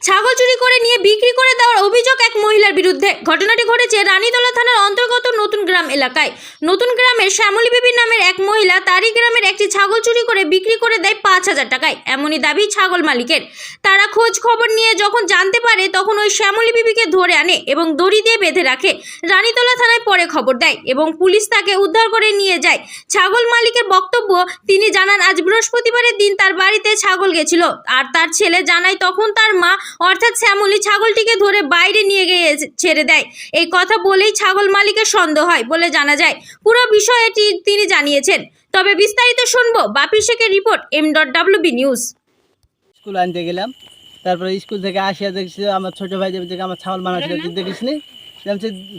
ছাগল চুরি করে নিয়ে বিক্রি করে দেওয়ার অভিযোগ এক মহিলার বিরুদ্ধে। ঘটনাটি ঘটেছে রানীতলা থানার অন্তর্গত নতুন গ্রাম এলাকায়। নতুন গ্রামের শ্যামলী বিবি নামের এক মহিলা তারই গ্রামের একটি ছাগল চুরি করে বিক্রি করে দেয় 5,000 টাকায়, এমনই দাবি ছাগল মালিকের। তারা খোঁজ খবর নিয়ে যখন জানতে পারে তখন ওই শ্যামলী বিবিকে ধরে আনে এবং দড়ি দিয়ে বেঁধে রাখে। রানীতলা থানায় পরে খবর দেয় এবং পুলিশ তাকে উদ্ধার করে নিয়ে যায়। ছাগল মালিকের বক্তব্য, তিনি জানান আজ বৃহস্পতিবারের দিন তার বাড়িতে ছাগল গেছিল আর তার ছেলে জানায় তখন তার মা অর্থাৎ শ্যামলী ছাগলটিকে ধরে বাইরে নিয়ে গিয়ে ছেড়ে দেয়। এই কথা বলেই ছাগল মালিকের সন্দেহ হয় বলে জানা যায়। পুরো বিষয়টি তিনি জানিয়েছেন। তবে বিস্তারিত শুনবো বাপি শেখের রিপোর্ট M.WB নিউজ। স্কুল আনতে গেলাম, তারপরে স্কুল থেকে আসিয়া দেখছি আমার ছোটো ভাই যে আমার ছাগল বানাচ্ছিল, তুই দেখিস নি?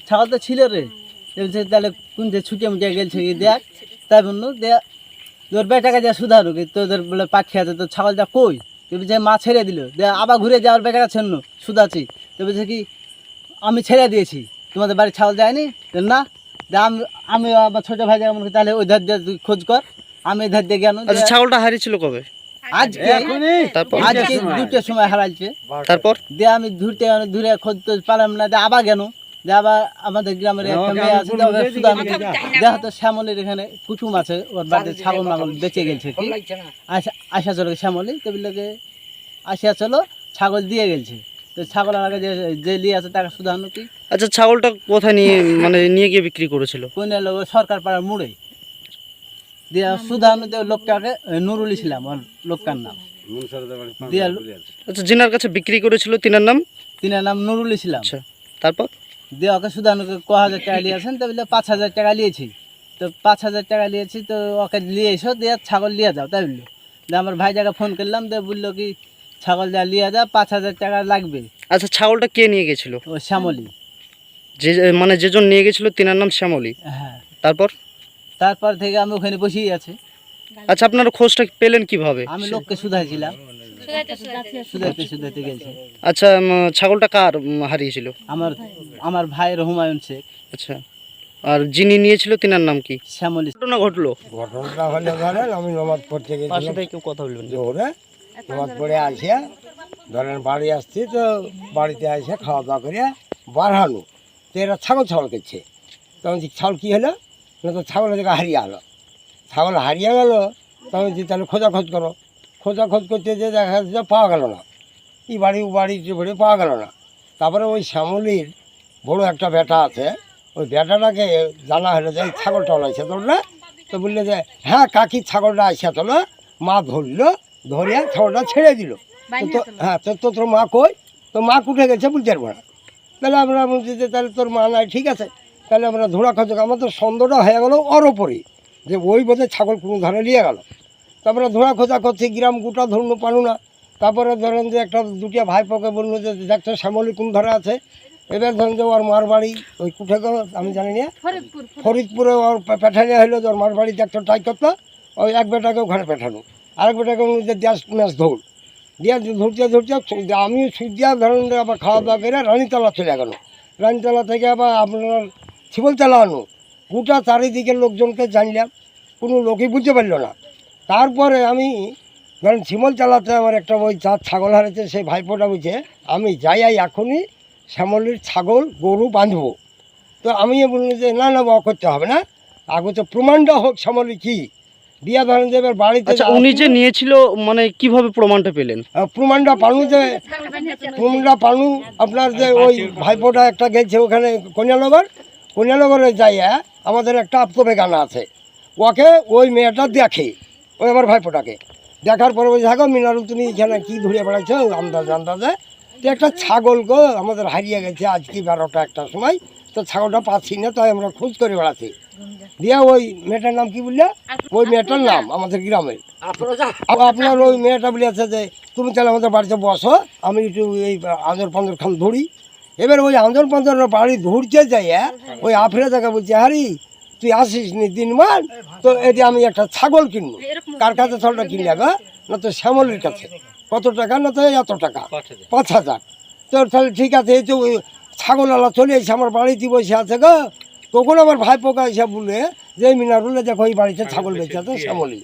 ছাগল তো ছিল রে, তাহলে কোন যে ছুটে মুটে গেছে দেখ, তাই বললো দেখ তোর বেটাকে যা সুধারু তোদের বলে পাখি আছে, তোর ছাগলটা কই? যে মা ছেড়ে দিল, আবার ঘুরে যাওয়ার বেটাকে ছেড়ন সুধাছি, তো বলছে কি আমি ছেড়ে দিয়েছি, তোমাদের বাড়ির ছাগল যায়নি না? আমি আমার ছোটো ভাই যেমন তাহলে ওই ধার দিয়ে তুই খোঁজ কর, আমি এই ধার দিয়ে গেল। ছাগলটা হারিয়েছিল কবে? আজকে 2টার সময় হারাইছে। তারপর দিয়ে আমি ঘুরে খোঁজ পারলাম না, আবার গেল। আবার আমাদের গ্রামের একটা মেয়ে আছে, দেখা তো শ্যামলির এখানে কুটুম আছে, ওর বাড়িতে ছাগল মাগল বেঁচে গেছে কি আসা চলো শ্যামলি, তো বললে আসিয়া চলো ছাগল দিয়ে গেছে। তো ছাগল আগে যে নিয়ে আছে তাকে শুধানো কি। আচ্ছা, ছাগলটা কোথায় নিয়ে গিয়ে বিক্রি করেছিল? কোন সরকার পাড়ার মোড়ে দিয়া শুধানো লোকটাকে নুরুল ইসলাম ওর লোকটার নাম। আচ্ছা, যিনার কাছে বিক্রি করেছিল তিনার নাম নুরুল ইসলাম। আচ্ছা, তারপর দিয়ে ওকে শুধানোকে 1,000 টাকা নিয়েছেন, তো বললে 5,000 টাকা নিয়েছি। তো 5,000 টাকা নিয়েছি, তো ওকে নিয়ে এসো, দিয়ে ছাগল নিয়ে যাও, তাই বললো। দিয়ে আমার ভাইটাকে ফোন করলাম, দিয়ে বললো কি ছাগল যা নিয়ে যা, 5,000 টাকা লাগবে। আচ্ছা, ছাগলটা কে নিয়ে গেছিল? ও শ্যামলী, যেজন নিয়ে গেছিল তিনার নাম শ্যামলী। হ্যাঁ। তারপর থেকে আমি ওখানে বসেই আছি। আচ্ছা, আপনারা খোঁজটা পেলেন কিভাবে? আমি লোককে শুধাইছিলাম, শুধাইতে গেছি। আচ্ছা, ছাগলটা কার হারিয়েছিল? আমার ভাইয়ের হুমায়ুন শেখ। আচ্ছা, আর যিনি নিয়েছিল তিনার নাম কি? শ্যামলী। ঘটনাটা হলো ধরেন আমি নমাজ পড়তে গেছিলাম, কেউ কথা বলবেন জোরে নমাজ পড়ে আসিয়া ধরেন বাড়ি আসছি, তো বাড়িতে আসে খাওয়া দাওয়া করে বাড়ানো, তো এরা ছাগল করছে। তখন ছাগল কী হলো না, তো ছাগলের জায়গায় হারিয়ে গেলো। ছাগল হারিয়ে গেল, তখন তাহলে খোঁজাখোঁজ করো। খোঁজাখোঁজ করতে যে দেখা যাচ্ছে পাওয়া গেল না, এই বাড়ি ও বাড়ি ঘুরে পাওয়া গেল না। তারপরে ওই শ্যামলির বড় একটা বেটা আছে, ওই বেটাটাকে জানা হলো যে এই ছাগলটা ওলাইছে তোলা, তো বললে যে হ্যাঁ কাকি ছাগলটা আসছে তোলা। মা ধরলো, ধরিয়া ছাগলটা ছেড়ে দিল। তো হ্যাঁ, তো তোর মা কই? তো মা কুঠে গেছে বলতে পারবো না। তাহলে আমরা বলছি যে তাহলে তোর মা নাই, ঠিক আছে, তাহলে আমরা ধরা খোঁজ। আমাদের সন্দেহটা হয়ে গেলো ওর ওপরই, যে ওই বোধহয় ছাগল কোনো ধারে নিয়ে গেল। তারপরে ধরা খোঁজা করছি, গ্রাম গোটা ধরুন পারু না। তারপরে ধরেন যে দুটিয়া ভাইপোকে বললো যে দেখছো শ্যামলী কোন ধারে আছে। এবার ধরেন যে ওর মার বাড়ি ওই কুঠে গেল, আমি জানি না, ফরিদপুরে ওর পেঠানো হলো যে ওর মার বাড়ি দেখতো ট্রাই করতো। ওই এক বেটাকে ওখানে পেঠানো, আরেক বেটাকে যে গ্যাস ম্যাচ ধর দিয়ে ধরতে আমি সূর্যা ধরেন আবার খাওয়া দাওয়া করে রানীতলা চলে গেল। রানীতলা থেকে আবার আপনার শিবলতলা আনো, গোটা চারিদিকের লোকজনকে জানলাম, কোনো লোকই বুঝতে পারলো না। তারপরে আমি ধরেন শিমলতলাতে আমার একটা ওই যার ছাগল হারিয়েছে সেই ভাইপোটা বুঝে আমি যাই এখনই শ্যামলীর ছাগল গরু বাঁধবো। তো আমি বললাম যে না করতে হবে না, আগে তো প্রমাণটা হোক শ্যামলী কী দিয়া ধরেন যে এবার বাড়িতে। আচ্ছা, উনি যে নিয়েছিল কিভাবে প্রমাণটা পেলেন? প্রমাণটা পানু আপনার যে ওই ভাইপোটা একটা গেছে ওখানে কন্যানগরে যাইয়া আমাদের একটা আত্মবেগানা আছে, ওকে ওই মেয়েটা দেখে, ওই আমার ভাইপোটাকে দেখার পরে ওই দেখো মিনারুল তুমি এখানে কী ধরিয়ে বেড়াচ্ছ আন্দাজে। তো একটা ছাগল গো আমাদের হারিয়ে গেছে আজকে 12টা একটার সময়, তো ছাগলটা পাচ্ছি না, তাই আমরা খোঁজ করে বেড়াচ্ছি। দিয়ে ওই মেয়েটার নাম কি বললে? ওই মেয়েটার নাম আমাদের গ্রামের আপনার ওই মেয়েটা বলেছে যে তুমি তাহলে আমাদের বাড়িতে বসো, আমি একটু এই আঁজর পাঁজর খান ধরি। এবার ওই আঁজর পাঁজর বাড়ি ধরতে যাই ওই আফ্রিকা জায়গা বলছে হারি তুই আসিস নি দিনমান, তো এটি আমি একটা ছাগল কিনবো। কার কাছে ছাগলটা কিনলে গো? না তো শ্যামলির কাছে। কত টাকা? না তো এত টাকা, 5,000। তো তাহলে ঠিক আছে, এই তো ছাগলওয়ালা চলে এসে আমার বাড়িতে বসে আছে গো। তখন আমার ভাইপোকা এসে বলে যে মিনারুলে দেখো এই বাড়িতে ছাগল বেঁচে আছে শ্যামলী।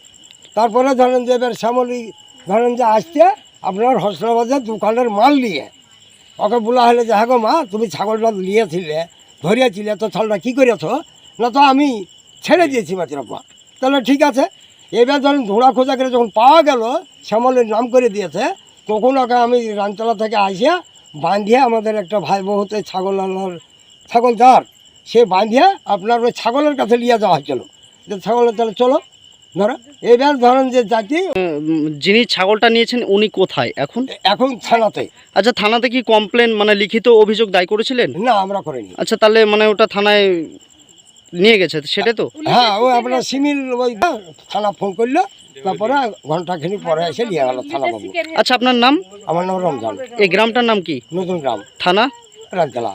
তারপরে ধরেন যে এবার শ্যামলী ধরেন যে আসতে আপনার হোসনাবাদের দোকানের মাল নিয়ে ওকে বলা হলো যে হ্যাঁ গো মা তুমি ছাগলটা নিয়েছিলে ধরিয়েছিলে তো ছাগলটা কী করেছ? না তো আমি ছেড়ে দিয়েছি মাছের পা। তাহলে ঠিক আছে, এবার যখন ধোঁড়া খোঁজা করে যখন পাওয়া গেল শ্যামলের নাম করে দিয়েছে, তখন ওকে আমি রানতলা থেকে আসিয়া বাঁধিয়ে আমাদের একটা ভাই বহুতে ছাগলদার সে বাঁধিয়ে আপনার ওই ছাগলের কাছে নিয়ে যাওয়া হয়েছিল যে ছাগলের তাহলে চলো ধরো। এবার ধরেন যে জাতি যিনি ছাগলটা নিয়েছেন উনি কোথায় এখন? এখন থানাতে। আচ্ছা, থানাতে কি কমপ্লেন মানে লিখিত অভিযোগ দায় করেছিলেন? না আমরা করিনি। আচ্ছা, তাহলে মানে ওটা থানায় নিয়ে গেছে সেটা তো? হ্যাঁ, ওই আপনার সিমিল ওই থানা ফোন করলো, তারপরে ঘন্টাখানিক পরে এসে নিয়ে গেল থানা বাবু। আচ্ছা, আপনার নাম? আমার নাম রমজান। এই গ্রামটার নাম কি? নতুন গ্রাম, থানা? রানতলা।